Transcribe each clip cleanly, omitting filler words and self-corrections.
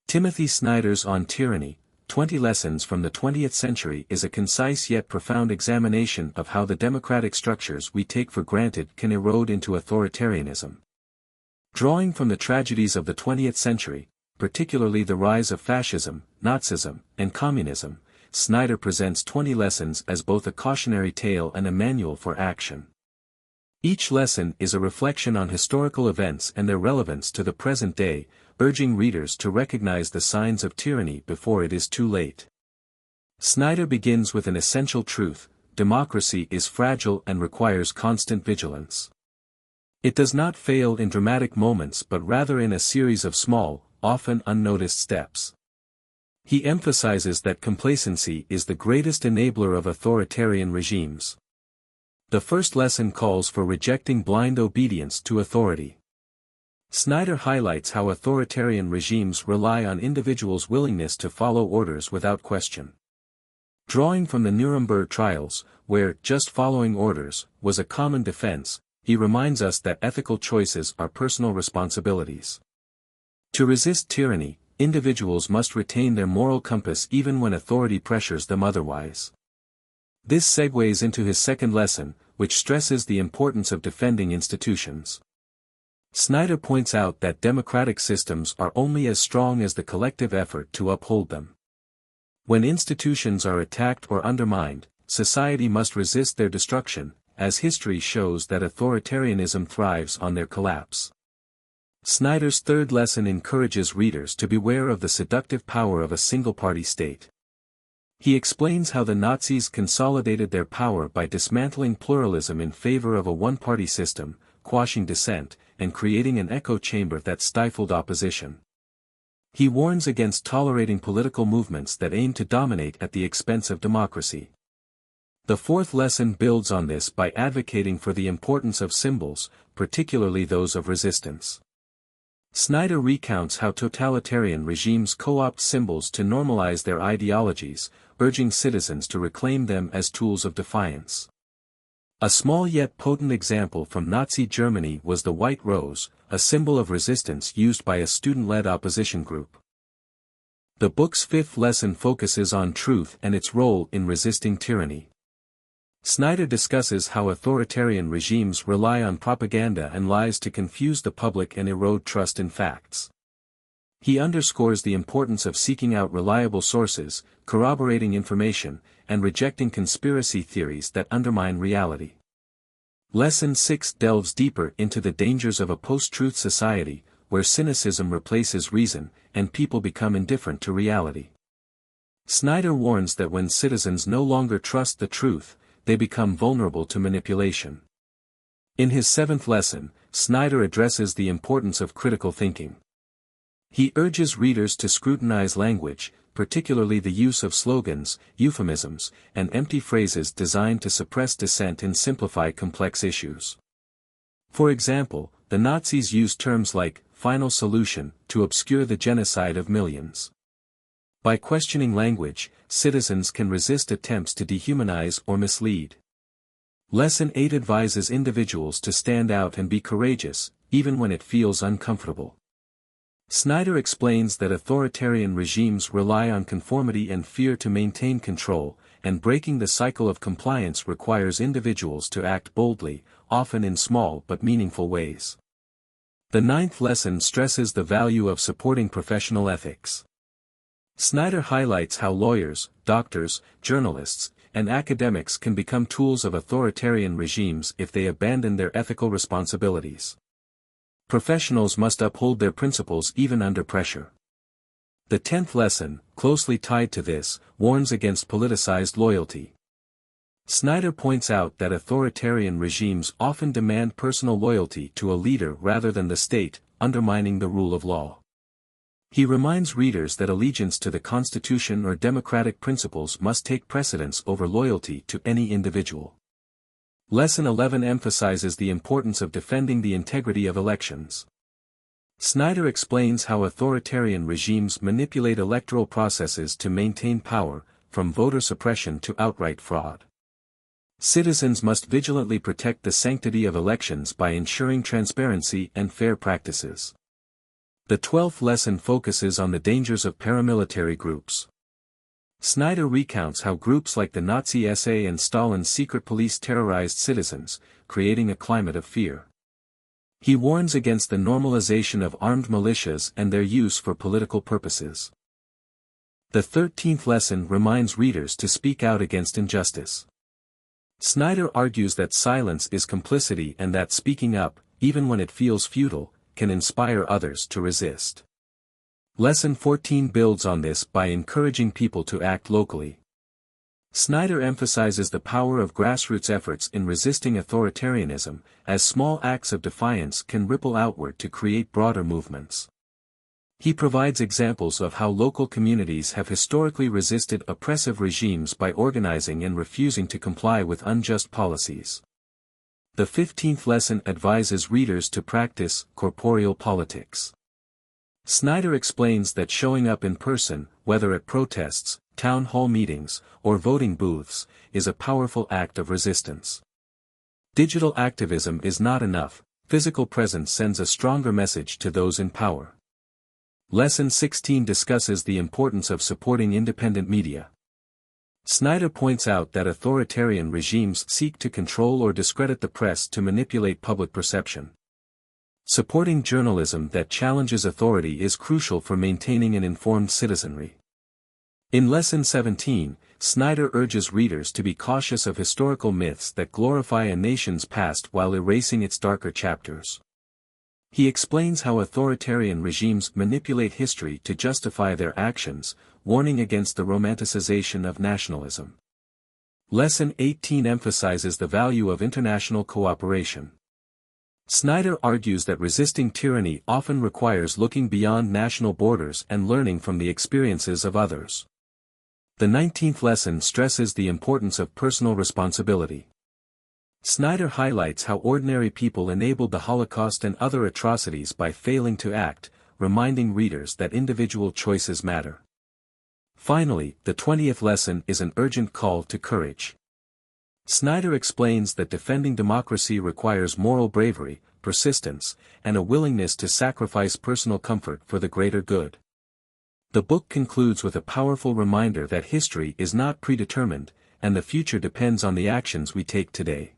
Timothy Snyder's On Tyranny, 20 Lessons from the 20th Century is a concise yet profound examination of how the democratic structures we take for granted can erode into authoritarianism. Drawing from the tragedies of the 20th century, particularly the rise of fascism, Nazism, and communism, Snyder presents 20 lessons as both a cautionary tale and a manual for action. Each lesson is a reflection on historical events and their relevance to the present day, urging readers to recognize the signs of tyranny before it is too late. Snyder begins with an essential truth: democracy is fragile and requires constant vigilance. It does not fail in dramatic moments but rather in a series of small, often unnoticed steps. He emphasizes that complacency is the greatest enabler of authoritarian regimes. The first lesson calls for rejecting blind obedience to authority. Snyder highlights how authoritarian regimes rely on individuals' willingness to follow orders without question. Drawing from the Nuremberg trials, where just following orders was a common defense, he reminds us that ethical choices are personal responsibilities. To resist tyranny, individuals must retain their moral compass even when authority pressures them otherwise. This segues into his second lesson, which stresses the importance of defending institutions. Snyder points out that democratic systems are only as strong as the collective effort to uphold them. When institutions are attacked or undermined, society must resist their destruction, as history shows that authoritarianism thrives on their collapse. Snyder's third lesson encourages readers to beware of the seductive power of a single-party state. He explains how the Nazis consolidated their power by dismantling pluralism in favor of a one-party system, quashing dissent, and creating an echo chamber that stifled opposition. He warns against tolerating political movements that aim to dominate at the expense of democracy. The fourth lesson builds on this by advocating for the importance of symbols, particularly those of resistance. Snyder recounts how totalitarian regimes co-opt symbols to normalize their ideologies, urging citizens to reclaim them as tools of defiance. A small yet potent example from Nazi Germany was the white rose, a symbol of resistance used by a student-led opposition group. The book's fifth lesson focuses on truth and its role in resisting tyranny. Snyder discusses how authoritarian regimes rely on propaganda and lies to confuse the public and erode trust in facts. He underscores the importance of seeking out reliable sources, corroborating information, and rejecting conspiracy theories that undermine reality. Lesson 6 delves deeper into the dangers of a post-truth society, where cynicism replaces reason, and people become indifferent to reality. Snyder warns that when citizens no longer trust the truth, they become vulnerable to manipulation. In his seventh lesson, Snyder addresses the importance of critical thinking. He urges readers to scrutinize language, particularly the use of slogans, euphemisms, and empty phrases designed to suppress dissent and simplify complex issues. For example, the Nazis used terms like "final solution" to obscure the genocide of millions. By questioning language, citizens can resist attempts to dehumanize or mislead. Lesson 8 advises individuals to stand out and be courageous, even when it feels uncomfortable. Snyder explains that authoritarian regimes rely on conformity and fear to maintain control, and breaking the cycle of compliance requires individuals to act boldly, often in small but meaningful ways. The ninth lesson stresses the value of supporting professional ethics. Snyder highlights how lawyers, doctors, journalists, and academics can become tools of authoritarian regimes if they abandon their ethical responsibilities. Professionals must uphold their principles even under pressure. The 10th lesson, closely tied to this, warns against politicized loyalty. Snyder points out that authoritarian regimes often demand personal loyalty to a leader rather than the state, undermining the rule of law. He reminds readers that allegiance to the Constitution or democratic principles must take precedence over loyalty to any individual. Lesson 11 emphasizes the importance of defending the integrity of elections. Snyder explains how authoritarian regimes manipulate electoral processes to maintain power, from voter suppression to outright fraud. Citizens must vigilantly protect the sanctity of elections by ensuring transparency and fair practices. The 12th lesson focuses on the dangers of paramilitary groups. Snyder recounts how groups like the Nazi SA and Stalin's secret police terrorized citizens, creating a climate of fear. He warns against the normalization of armed militias and their use for political purposes. The 13th lesson reminds readers to speak out against injustice. Snyder argues that silence is complicity and that speaking up, even when it feels futile, can inspire others to resist. Lesson 14 builds on this by encouraging people to act locally. Snyder emphasizes the power of grassroots efforts in resisting authoritarianism, as small acts of defiance can ripple outward to create broader movements. He provides examples of how local communities have historically resisted oppressive regimes by organizing and refusing to comply with unjust policies. The 15th lesson advises readers to practice corporeal politics. Snyder explains that showing up in person, whether at protests, town hall meetings, or voting booths, is a powerful act of resistance. Digital activism is not enough, physical presence sends a stronger message to those in power. Lesson 16 discusses the importance of supporting independent media. Snyder points out that authoritarian regimes seek to control or discredit the press to manipulate public perception. Supporting journalism that challenges authority is crucial for maintaining an informed citizenry. In Lesson 17, Snyder urges readers to be cautious of historical myths that glorify a nation's past while erasing its darker chapters. He explains how authoritarian regimes manipulate history to justify their actions, warning against the romanticization of nationalism. Lesson 18 emphasizes the value of international cooperation. Snyder argues that resisting tyranny often requires looking beyond national borders and learning from the experiences of others. The 19th lesson stresses the importance of personal responsibility. Snyder highlights how ordinary people enabled the Holocaust and other atrocities by failing to act, reminding readers that individual choices matter. Finally, the 20th lesson is an urgent call to courage. Snyder explains that defending democracy requires moral bravery, persistence, and a willingness to sacrifice personal comfort for the greater good. The book concludes with a powerful reminder that history is not predetermined, and the future depends on the actions we take today.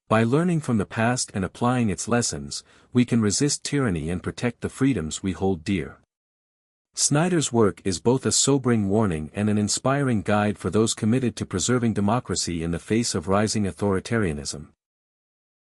By learning from the past and applying its lessons, we can resist tyranny and protect the freedoms we hold dear. Snyder's work is both a sobering warning and an inspiring guide for those committed to preserving democracy in the face of rising authoritarianism.